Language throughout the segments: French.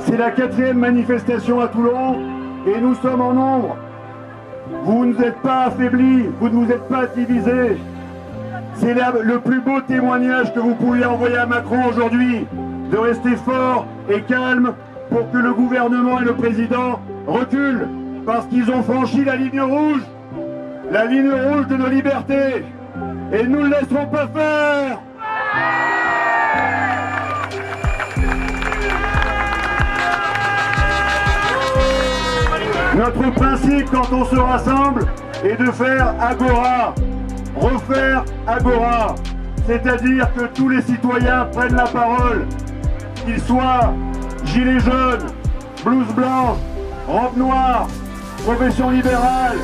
C'est la 4e manifestation à Toulon et nous sommes en nombre. Vous ne vous êtes pas affaiblis, vous ne vous êtes pas divisés. C'est le plus beau témoignage que vous pouvez envoyer à Macron aujourd'hui, de rester fort et calme pour que le gouvernement et le président reculent, parce qu'ils ont franchi la ligne rouge de nos libertés, et nous ne laisserons pas faire. Notre principe quand on se rassemble est de faire agora, refaire agora, c'est-à-dire que tous les citoyens prennent la parole, qu'ils soient gilets jaunes, blouse blanche, robe noire, profession libérale,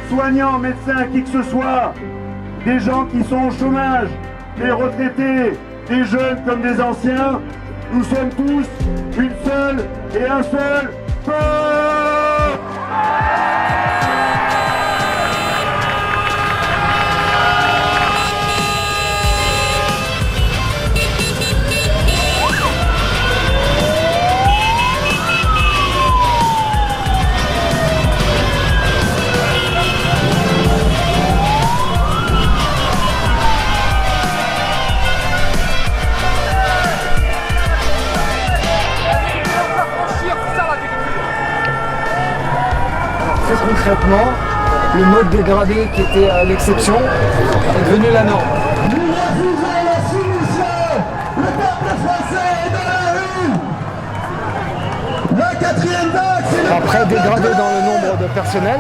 soignants, médecins, qui que ce soit, des gens qui sont au chômage, des retraités, des jeunes comme des anciens, nous sommes tous une seule et un seul peuple. Concrètement, le mode dégradé qui était l'exception est devenu la norme. Nous refusons la soumission. Le peuple français est dans la rue. La 4e vague, c'est le Après, dégradé dans le nombre de personnel,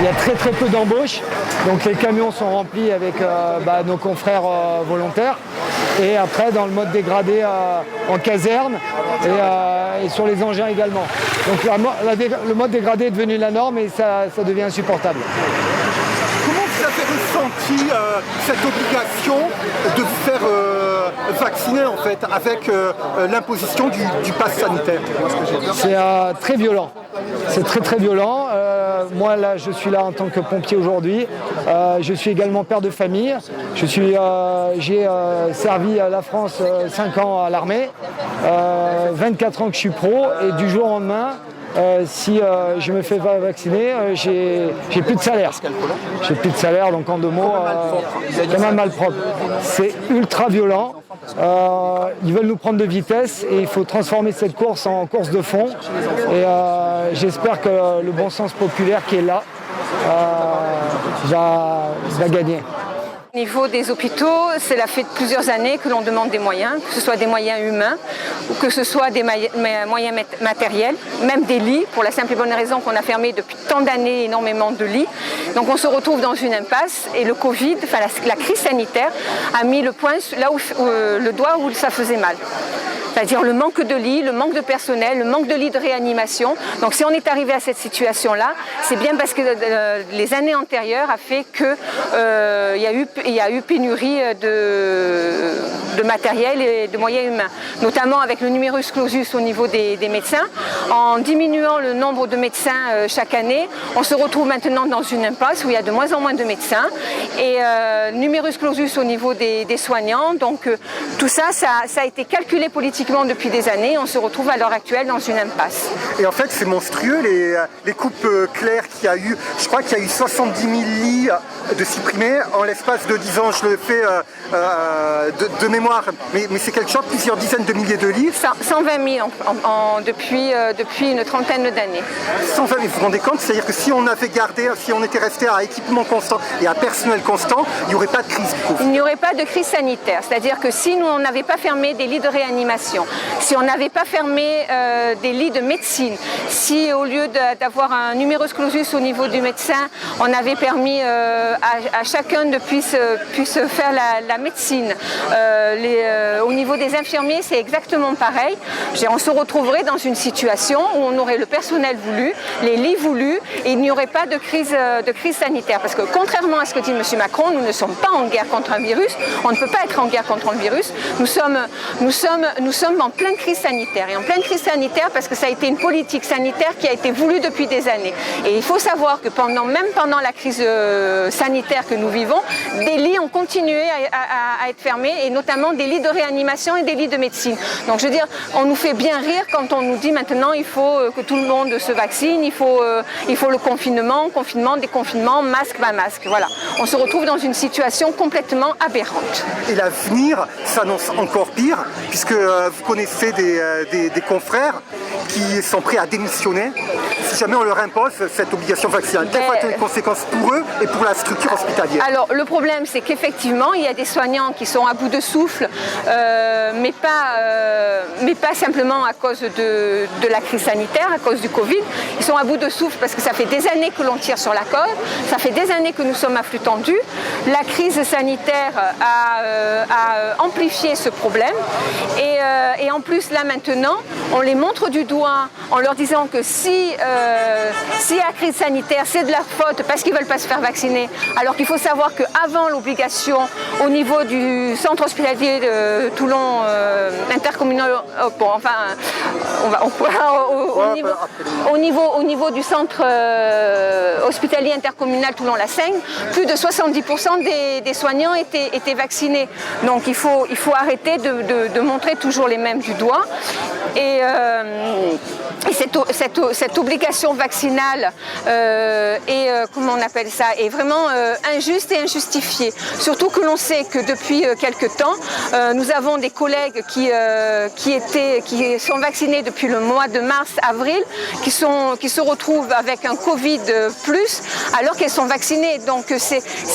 il y a très peu d'embauches. Donc les camions sont remplis avec nos confrères volontaires. Et après, dans le mode dégradé en caserne et sur les engins également. Donc le mode dégradé est devenu la norme et ça devient insupportable. Comment vous avez ressenti cette obligation de vous faire vacciner en fait avec l'imposition du pass sanitaire? C'est très violent. C'est très violent. Moi là, je suis là en tant que pompier aujourd'hui. Je suis également père de famille. J'ai servi à la France 5 ans à l'armée. 24 ans que je suis pro et du jour au lendemain, si je me fais pas vacciner, j'ai plus de salaire. J'ai plus de salaire, donc en 2 mots, comme un malpropre. C'est ultra violent. Ils veulent nous prendre de vitesse et il faut transformer cette course en course de fond. Et j'espère que le bon sens populaire qui est là va gagner. Au niveau des hôpitaux, cela fait plusieurs années que l'on demande des moyens, que ce soit des moyens humains ou que ce soit des moyens matériels, même des lits, pour la simple et bonne raison qu'on a fermé depuis tant d'années énormément de lits. Donc on se retrouve dans une impasse et le Covid, la crise sanitaire, a mis le doigt où ça faisait mal. C'est-à-dire le manque de lits, le manque de personnel, le manque de lits de réanimation. Donc si on est arrivé à cette situation-là, c'est bien parce que les années antérieures a fait qu'il y a eu pénurie de matériel et de moyens humains, notamment avec le numerus clausus au niveau des médecins. En diminuant le nombre de médecins chaque année, on se retrouve maintenant dans une impasse où il y a de moins en moins de médecins et numerus clausus au niveau des soignants. Donc tout ça a été calculé politiquement depuis des années. On se retrouve à l'heure actuelle dans une impasse. Et en fait, c'est monstrueux les coupes claires qu'il y a eu. Je crois qu'il y a eu 70 000 lits de supprimés en l'espace de 10 ans. Je le fais de mémoire, mais c'est quelque chose, plusieurs dizaines de milliers de lits. 120 000 depuis une trentaine d'années. 120 000, vous vous rendez compte? C'est-à-dire que si on avait gardé, si on était resté à équipement constant et à personnel constant, il n'y aurait pas de crise. Il n'y aurait pas de crise sanitaire. C'est-à-dire que si nous, on n'avait pas fermé des lits de réanimation, si on n'avait pas fermé des lits de médecine, si au lieu d'avoir un numerus clausus au niveau du médecin, on avait permis à chacun de puisse faire la médecine. Au niveau des infirmiers, c'est exactement pareil. On se retrouverait dans une situation où on aurait le personnel voulu, les lits voulus, et il n'y aurait pas de crise sanitaire. Parce que contrairement à ce que dit M. Macron, nous ne sommes pas en guerre contre un virus. On ne peut pas être en guerre contre un virus. Nous sommes sommes en pleine crise sanitaire. Et en pleine crise sanitaire parce que ça a été une politique sanitaire qui a été voulue depuis des années. Et il faut savoir que même pendant la crise sanitaire que nous vivons, des lits ont continué à être fermés, et notamment des lits de réanimation et des lits de médecine. Donc je veux dire, on nous fait bien rire quand on nous dit maintenant il faut que tout le monde se vaccine, il faut le confinement, déconfinement, masque, pas masque. Voilà. On se retrouve dans une situation complètement aberrante. Et l'avenir s'annonce encore pire, puisque vous connaissez des confrères qui sont prêts à démissionner si jamais on leur impose cette obligation vaccinale. Quelles vont être les conséquences pour eux et pour la structure hospitalière? Alors le problème, c'est qu'effectivement, il y a des soignants qui sont à bout de souffle, mais pas simplement à cause de la crise sanitaire, à cause du Covid. Ils sont à bout de souffle parce que ça fait des années que l'on tire sur la corde, ça fait des années que nous sommes à flux tendu. La crise sanitaire a amplifié ce problème, et en plus là maintenant, on les montre du doigt en leur disant que si la crise sanitaire, c'est de la faute parce qu'ils ne veulent pas se faire vacciner, alors qu'il faut savoir qu'avant l'obligation au niveau du centre hospitalier de Toulon intercommunal, au niveau du centre hospitalier intercommunal Toulon-La Seigne, plus de 70% des soignants étaient vaccinés. Donc il faut arrêter de montrer toujours les mêmes du doigt. Et cette obligation vaccinale comment on appelle ça, est vraiment injuste et injustifiée. Surtout que l'on sait que depuis quelque temps, nous avons des collègues qui sont vaccinés depuis le mois de mars-avril, qui se retrouvent avec un Covid plus, alors qu'elles sont vaccinées. Donc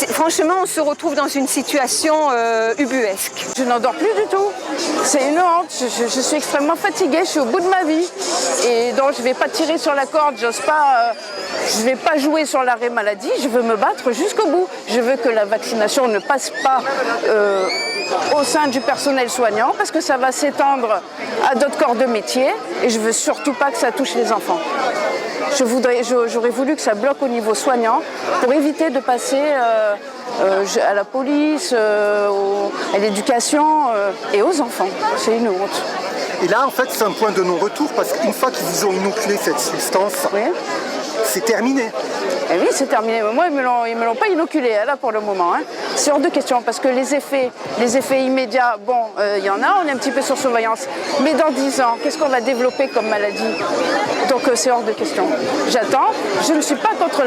franchement, on se retrouve dans une situation ubuesque. Je n'endors plus du tout. C'est une honte. Je suis extrêmement fatiguée. Je suis au bout de ma vie. Et donc, je ne vais pas tirer sur la corde. J'ose pas. Je ne vais pas jouer sur l'arrêt maladie. Je veux me battre jusqu'au bout. Je veux que la vaccination ne passe pas au sein du personnel soignant, parce que ça va s'étendre à d'autres corps de métier. Et je ne veux surtout pas que ça touche les enfants. J'aurais voulu que ça bloque au niveau soignant pour éviter de passer à la police, à l'éducation et aux enfants. C'est une honte. Et là, en fait, c'est un point de non-retour, parce qu'une fois qu'ils vous ont inoculé cette substance, oui, c'est terminé. Eh oui, c'est terminé. Moi, ils me l'ont pas inoculé, là, pour le moment. Hein. C'est hors de question, parce que les effets immédiats, bon, il y en a, on est un petit peu sur surveillance. Mais dans 10 ans, qu'est-ce qu'on va développer comme maladie? Donc, c'est hors de question. J'attends. Je ne suis pas contre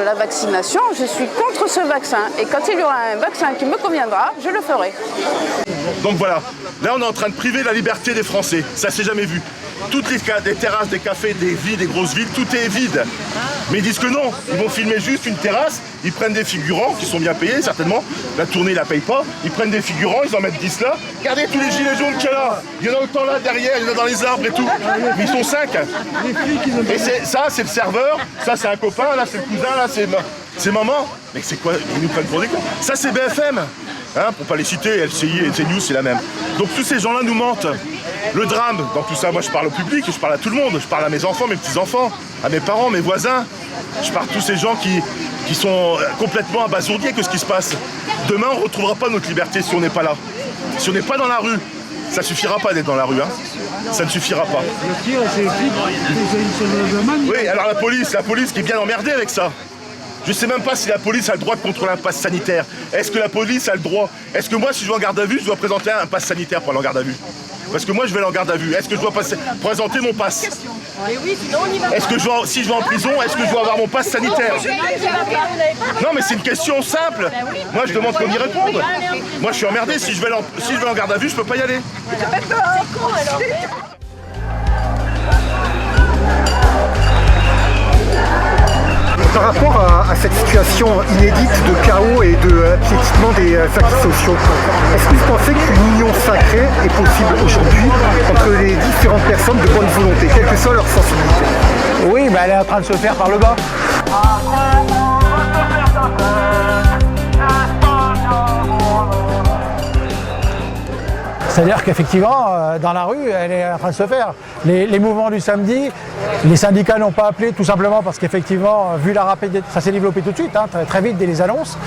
la vaccination, je suis contre ce vaccin. Et quand il y aura un vaccin qui me conviendra, je le ferai. Donc voilà, là on est en train de priver la liberté des Français, ça s'est jamais vu. Toutes les terrasses des cafés, des villes, des grosses villes, tout est vide. Mais ils disent que non, ils vont filmer juste une terrasse, ils prennent des figurants qui sont bien payés certainement, la tournée ils la payent pas, ils prennent des figurants, ils en mettent 10 là. Regardez tous les gilets jaunes qu'il y a là, il y en a autant là derrière, il y en a dans les arbres et tout, mais ils sont 5. Et ça c'est le serveur, ça c'est un copain, là c'est le cousin, là c'est maman. Mais c'est quoi, ils nous prennent pour des cons. Ça c'est BFM. Hein, pour pas les citer, LCI et CNews, c'est la même. Donc tous ces gens-là nous mentent. Le drame dans tout ça, moi je parle au public, je parle à tout le monde, je parle à mes enfants, mes petits-enfants, à mes parents, mes voisins. Je parle à tous ces gens qui sont complètement abasourdis avec ce qui se passe. Demain, on ne retrouvera pas notre liberté si on n'est pas là. Si on n'est pas dans la rue, ça ne suffira pas d'être dans la rue. Hein. Ça ne suffira pas. Oui, alors la police qui est bien emmerdée avec ça. Je ne sais même pas si la police a le droit de contrôler un pass sanitaire. Est-ce que la police a le droit? Est-ce que moi, si je vais en garde à vue, je dois présenter un pass sanitaire pour aller en garde à vue? Parce que moi, je vais aller en garde à vue. Est-ce que je dois présenter mon pass? Est-ce que si je vais en prison, est-ce que je dois avoir mon pass sanitaire? Non, mais c'est une question simple. Moi, je demande qu'on y réponde. Moi, je suis emmerdé. Si je vais en garde à vue, je peux pas y aller. Par rapport à cette situation inédite de chaos et de piétinement des acquis sociaux, est-ce que vous pensez qu'une union sacrée est possible aujourd'hui entre les différentes personnes de bonne volonté, quelle que soit leur sensibilité? Oui, mais elle est en train de se faire par le bas. C'est-à-dire qu'effectivement, dans la rue, elle est en train de se faire. Les mouvements du samedi, les syndicats n'ont pas appelé, tout simplement parce qu'effectivement, vu la rapidité, ça s'est développé tout de suite, hein, très vite dès les annonces.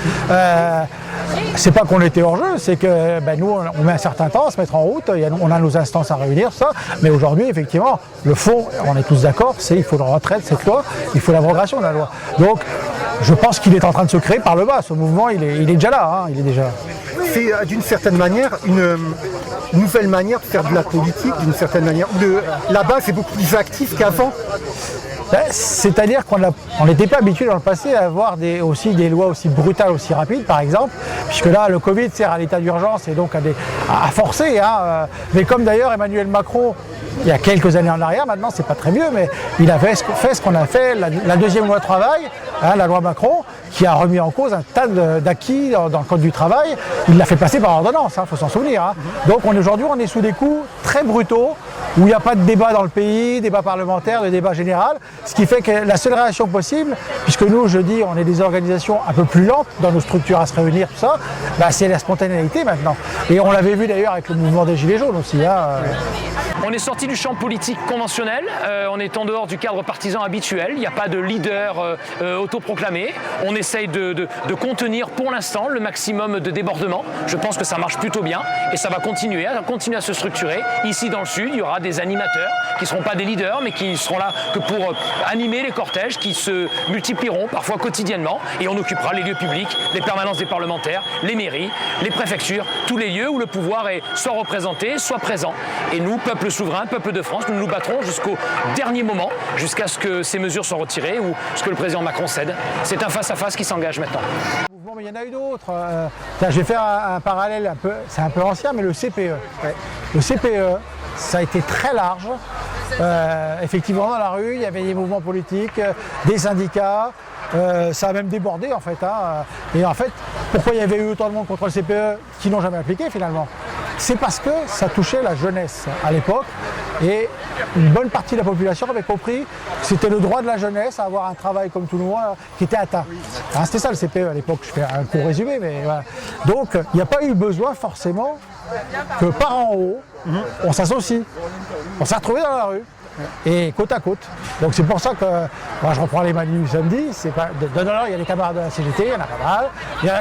C'est pas qu'on était hors jeu, c'est que nous, on met un certain temps à se mettre en route, on a nos instances à réunir, ça. Mais aujourd'hui, effectivement, le fond, on est tous d'accord, c'est qu'il faut le retrait de cette loi, il faut l'abrogation de la loi. Donc, je pense qu'il est en train de se créer par le bas. Ce mouvement, il est déjà là, hein, il est déjà là. C'est d'une certaine manière une nouvelle manière de faire de la politique, d'une certaine manière. Là-bas, c'est beaucoup plus actif qu'avant. C'est-à-dire qu'on n'était pas habitué dans le passé à avoir aussi des lois aussi brutales, aussi rapides, par exemple, puisque là, le Covid sert à l'état d'urgence et donc à forcer. Hein, mais comme d'ailleurs Emmanuel Macron, il y a quelques années en arrière, maintenant c'est pas très vieux, mais il avait fait ce qu'on a fait, la deuxième loi travail, hein, la loi Macron, qui a remis en cause un tas d'acquis dans le code du travail. Il l'a fait passer par ordonnance, il faut s'en souvenir. Hein. Donc aujourd'hui, on est sous des coups très brutaux, où il n'y a pas de débat dans le pays, débat parlementaire, de débat général, ce qui fait que la seule réaction possible, puisque nous, je dis, on est des organisations un peu plus lentes dans nos structures à se réunir, tout ça, c'est la spontanéité maintenant. Et on l'avait vu d'ailleurs avec le mouvement des Gilets jaunes aussi. Hein. On est sorti du champ politique conventionnel, on est en dehors du cadre partisan habituel, il n'y a pas de leader autoproclamé, on essaye de contenir pour l'instant le maximum de débordements. Je pense que ça marche plutôt bien et ça va continuer à se structurer. Ici dans le sud, il y aura des animateurs qui ne seront pas des leaders mais qui seront là que pour animer les cortèges qui se multiplieront parfois quotidiennement et on occupera les lieux publics, les permanences des parlementaires, les mairies, les préfectures, tous les lieux où le pouvoir est soit représenté, soit présent. Et nous, peuple souverain, peuple de France, nous nous battrons jusqu'au dernier moment, jusqu'à ce que ces mesures soient retirées ou ce que le président Macron cède. C'est un face-à-face qui s'engage maintenant. Mais il y en a eu d'autres. Je vais faire un parallèle, c'est un peu ancien, mais le CPE. Ouais. Le CPE, ça a été très large. Effectivement, dans la rue, il y avait des mouvements politiques, des syndicats. Ça a même débordé en fait. Hein. Et en fait, pourquoi il y avait eu autant de monde contre le CPE qui n'ont jamais appliqué finalement? C'est parce que ça touchait la jeunesse à l'époque et une bonne partie de la population avait compris que c'était le droit de la jeunesse à avoir un travail comme tout le monde qui était atteint. Hein, c'était ça le CPE à l'époque, je fais un court résumé, mais voilà. Donc il n'y a pas eu besoin forcément que par en haut, on s'associe. On s'est retrouvés dans la rue. Et côte à côte. Donc c'est pour ça que moi je reprends les manifs samedi. Il y a des camarades de la CGT, il y en a pas mal.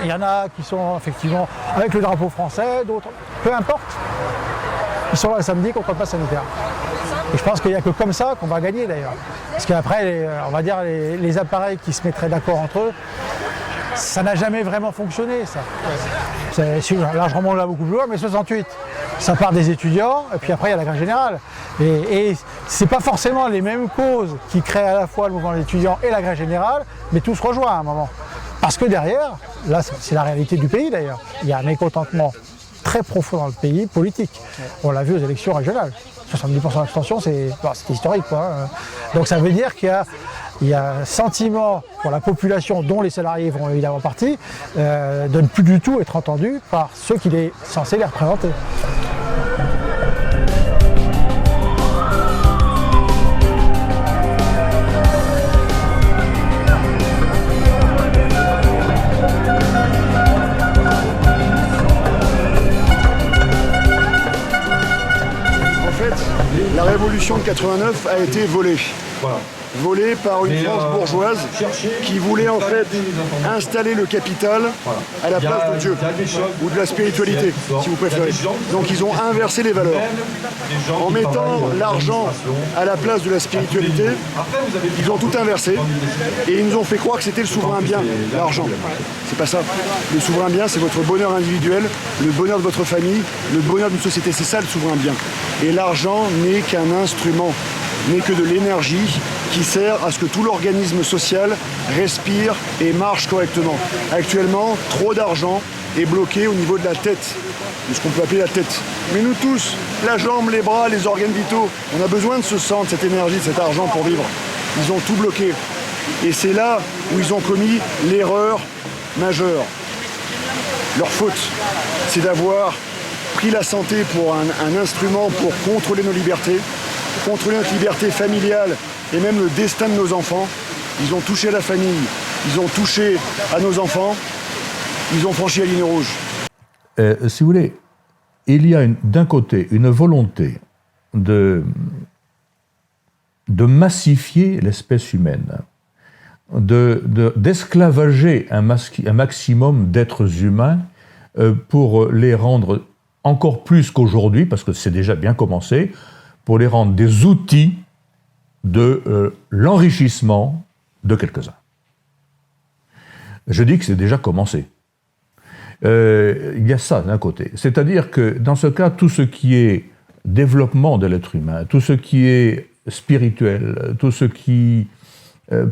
Il y en a qui sont effectivement avec le drapeau français, d'autres, peu importe. Ils sont là le samedi contre le pass sanitaire. Et je pense qu'il n'y a que comme ça qu'on va gagner d'ailleurs. Parce qu'après, on va dire les appareils qui se mettraient d'accord entre eux, ça n'a jamais vraiment fonctionné ça. Là je remonte là beaucoup plus loin, mais 68. Ça part des étudiants, et puis après il y a la grève générale. Et c'est pas forcément les mêmes causes qui créent à la fois le mouvement des étudiants et la grève générale, mais tout se rejoint à un moment. Parce que derrière, là c'est la réalité du pays d'ailleurs, il y a un mécontentement très profond dans le pays politique. On l'a vu aux élections régionales. 70% d'abstention, c'est historique, quoi. Donc ça veut dire qu'il y a un sentiment pour la population, dont les salariés font évidemment partie, de ne plus du tout être entendus par ceux qui sont censés les représenter. La révolution de 89 a été volée. Volée par une France bourgeoise qui voulait en fait installer le capital à la place de Dieu ou de la spiritualité, si vous préférez. Donc ils ont inversé les valeurs. En mettant l'argent à la place de la spiritualité, ils ont tout inversé et ils nous ont fait croire que c'était le souverain bien, l'argent. C'est pas ça. Le souverain bien, c'est votre bonheur individuel, le bonheur de votre famille, le bonheur d'une société. C'est ça le souverain bien. Et l'argent n'est qu'un instrument, n'est que de l'énergie qui sert à ce que tout l'organisme social respire et marche correctement. Actuellement, trop d'argent est bloqué au niveau de la tête, de ce qu'on peut appeler la tête. Mais nous tous, la jambe, les bras, les organes vitaux, on a besoin de ce sang, de cette énergie, de cet argent pour vivre. Ils ont tout bloqué. Et c'est là où ils ont commis l'erreur majeure. Leur faute, c'est d'avoir pris la santé pour un instrument pour contrôler nos libertés, contrôler notre liberté familiale et même le destin de nos enfants. Ils ont touché à la famille, ils ont touché à nos enfants, ils ont franchi la ligne rouge. Si vous voulez, il y a d'un côté une volonté de massifier l'espèce humaine, d'esclavager un maximum d'êtres humains pour les rendre encore plus qu'aujourd'hui, parce que c'est déjà bien commencé, pour les rendre des outils de l'enrichissement de quelques-uns. Je dis que c'est déjà commencé. Il y a ça d'un côté. C'est-à-dire que dans ce cas, tout ce qui est développement de l'être humain, tout ce qui est spirituel, tout ce qui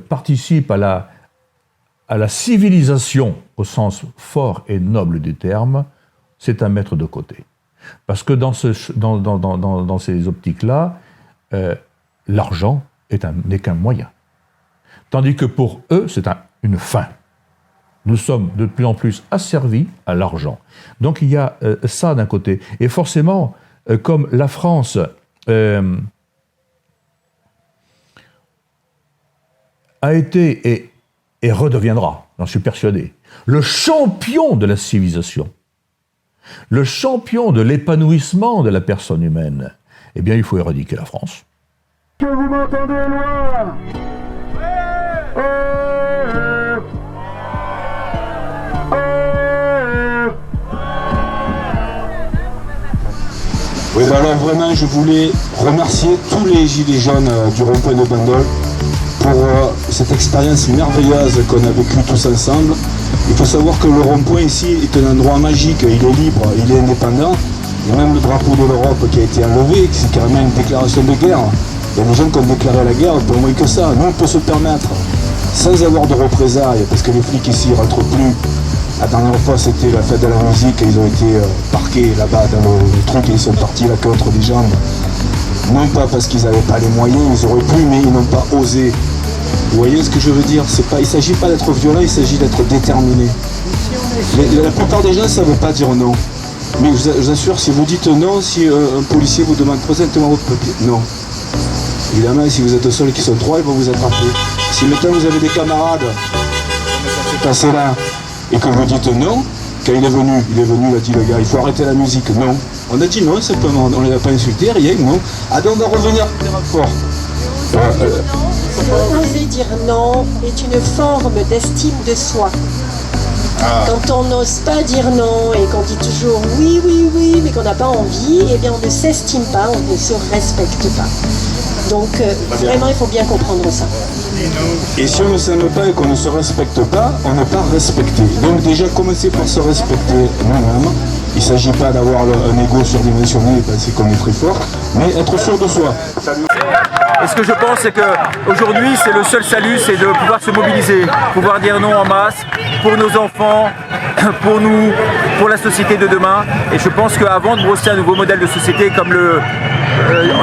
participe à la civilisation au sens fort et noble du terme, c'est à mettre de côté. Parce que dans ces optiques-là, l'argent n'est qu'un moyen. Tandis que pour eux, c'est une fin. Nous sommes de plus en plus asservis à l'argent. Donc il y a ça d'un côté. Et forcément, comme la France a été et redeviendra, j'en suis persuadé, le champion de la civilisation, le champion de l'épanouissement de la personne humaine, eh bien il faut éradiquer la France. Que vous m'entendez loin? Oui, ben alors vraiment, je voulais remercier tous les gilets jaunes du rond-point de Bandol pour cette expérience merveilleuse qu'on a vécue tous ensemble. Il faut savoir que le rond-point ici est un endroit magique, il est libre, il est indépendant. Il y a même le drapeau de l'Europe qui a été enlevé, c'est carrément une déclaration de guerre. Il y a des gens qui ont déclaré la guerre, pas moins que ça. Nous, on peut se permettre, sans avoir de représailles, parce que les flics ici ne rentrent plus. La dernière fois, c'était la fête de la musique, ils ont été parqués là-bas dans le truc et ils sont partis là contre des jambes. Non pas parce qu'ils n'avaient pas les moyens, ils auraient pu, mais ils n'ont pas osé. Vous voyez ce que je veux dire? Il ne s'agit pas d'être violent, il s'agit d'être déterminé. La plupart des gens ne savent pas dire non. Mais je vous assure, si vous dites non, si un policier vous demande présentement votre papier, non. Évidemment, si vous êtes seul et qu'ils sont trois, ils vont vous attraper. Si maintenant vous avez des camarades, passez là, et que vous dites non, quand il est venu, il a dit le gars, il faut arrêter la musique, non. On a dit non, simplement, on ne l'a pas insulté, rien, non. Ah donc on va revenir fort. Oser dire non est une forme d'estime de soi. Quand on n'ose pas dire non et qu'on dit toujours oui, oui, oui, mais qu'on n'a pas envie, eh bien on ne s'estime pas, on ne se respecte pas. Donc vraiment, il faut bien comprendre ça. Et si on ne s'aime pas et qu'on ne se respecte pas, on n'est pas respecté. Donc déjà, commencer par se respecter nous-mêmes. Il ne s'agit pas d'avoir un ego surdimensionné et penser qu'on est très fort, mais être sûr de soi. Et ce que je pense, c'est qu'aujourd'hui, c'est le seul salut, c'est de pouvoir se mobiliser, pouvoir dire non en masse, pour nos enfants, pour nous, pour la société de demain. Et je pense qu'avant de brosser un nouveau modèle de société comme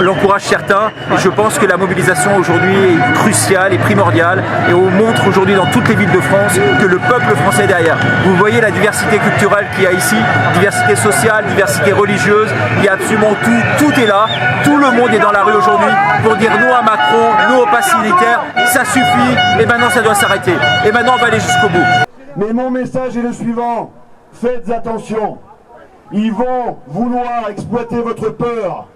l'encouragent certains, et je pense que la mobilisation aujourd'hui est cruciale et primordiale, et on montre aujourd'hui dans toutes les villes de France que le peuple français est derrière. Vous voyez la diversité culturelle qu'il y a ici, diversité sociale, diversité religieuse, il y a absolument tout est là, tout le monde est dans la rue aujourd'hui pour dire non à Macron, non au pass sanitaire, ça suffit, et maintenant ça doit s'arrêter, et maintenant on va aller jusqu'au bout. Mais mon message est le suivant, faites attention, ils vont vouloir exploiter votre peur,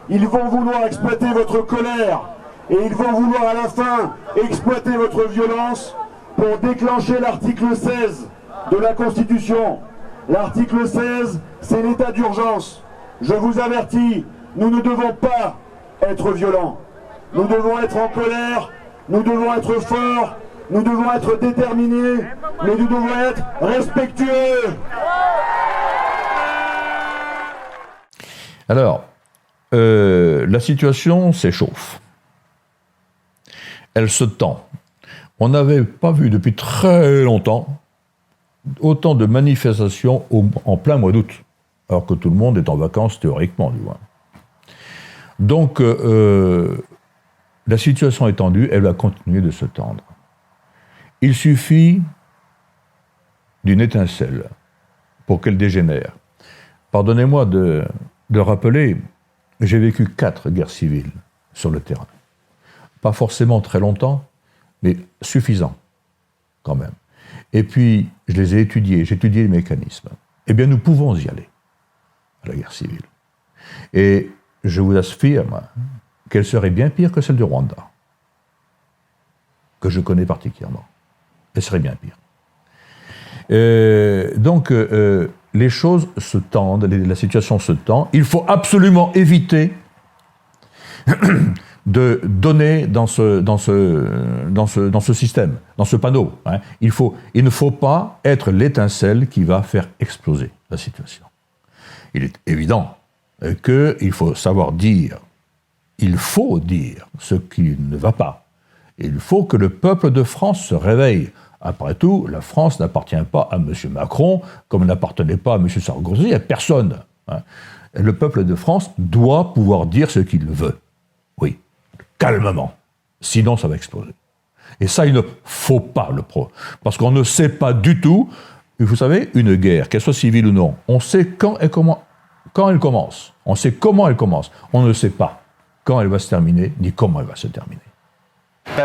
ils vont vouloir exploiter votre colère, et ils vont vouloir à la fin exploiter votre violence pour déclencher l'article 16 de la Constitution. L'article 16, c'est l'état d'urgence. Je vous avertis, nous ne devons pas être violents. Nous devons être en colère, nous devons être forts, nous devons être déterminés, mais nous devons être respectueux. Alors, la situation s'échauffe. Elle se tend. On n'avait pas vu depuis très longtemps autant de manifestations en plein mois d'août, alors que tout le monde est en vacances théoriquement, du moins. Donc, la situation est tendue, elle va continuer de se tendre. Il suffit d'une étincelle pour qu'elle dégénère. Pardonnez-moi de rappeler, j'ai vécu 4 guerres civiles sur le terrain. Pas forcément très longtemps, mais suffisant quand même. Et puis, je les ai étudiés, j'ai étudié les mécanismes. Eh bien, nous pouvons y aller. à la guerre civile. Et je vous affirme qu'elle serait bien pire que celle du Rwanda, que je connais particulièrement. Elle serait bien pire. Donc, les choses se tendent, la situation se tend. Il faut absolument éviter de donner dans ce système, dans ce panneau. Hein. Il ne faut pas être l'étincelle qui va faire exploser la situation. Il est évident qu'il faut savoir dire, il faut dire ce qui ne va pas. Il faut que le peuple de France se réveille. Après tout, la France n'appartient pas à M. Macron, comme elle n'appartenait pas à M. Sarkozy, à personne. Hein. Le peuple de France doit pouvoir dire ce qu'il veut. Oui, calmement. Sinon, ça va exploser. Et ça, il ne faut pas le parce qu'on ne sait pas du tout. Vous savez, une guerre, qu'elle soit civile ou non, on sait quand elle commence. On sait comment elle commence. On ne sait pas quand elle va se terminer, ni comment elle va se terminer.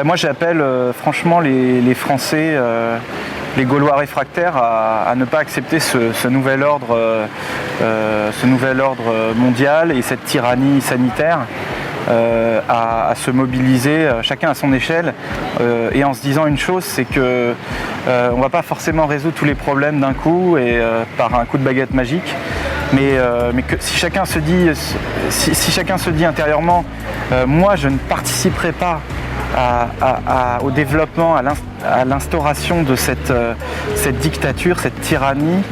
Moi, j'appelle franchement les Français, les Gaulois réfractaires, à ne pas accepter ce nouvel ordre mondial et cette tyrannie sanitaire, à se mobiliser chacun à son échelle, et en se disant une chose, c'est que on ne va pas forcément résoudre tous les problèmes d'un coup et par un coup de baguette magique, mais que si chacun se dit intérieurement, moi je ne participerai pas au développement, à l'instauration de cette dictature, cette tyrannie,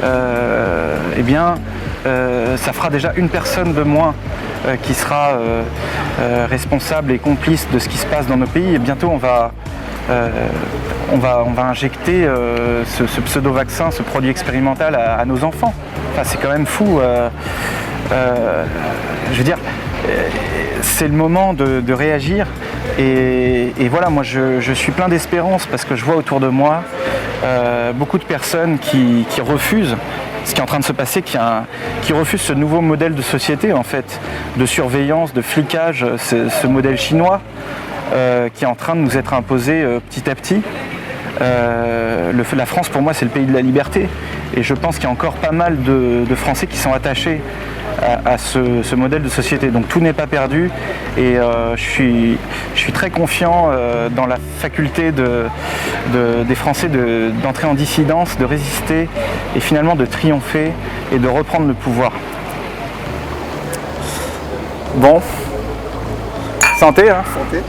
eh bien, ça fera déjà une personne de moins qui sera responsable et complice de ce qui se passe dans nos pays. Et bientôt, on va injecter ce pseudo-vaccin, ce produit expérimental à nos enfants. Enfin, c'est quand même fou. Je veux dire, c'est le moment de réagir. Et voilà, moi je suis plein d'espérance parce que je vois autour de moi beaucoup de personnes qui refusent ce qui est en train de se passer, qui refusent ce nouveau modèle de société en fait, de surveillance, de flicage, ce modèle chinois qui est en train de nous être imposé petit à petit. La France pour moi c'est le pays de la liberté et je pense qu'il y a encore pas mal de Français qui sont attachés à ce modèle de société. Donc tout n'est pas perdu et je suis très confiant dans la faculté des Français d'entrer en dissidence, de résister et finalement de triompher et de reprendre le pouvoir. Bon, santé hein. Santé.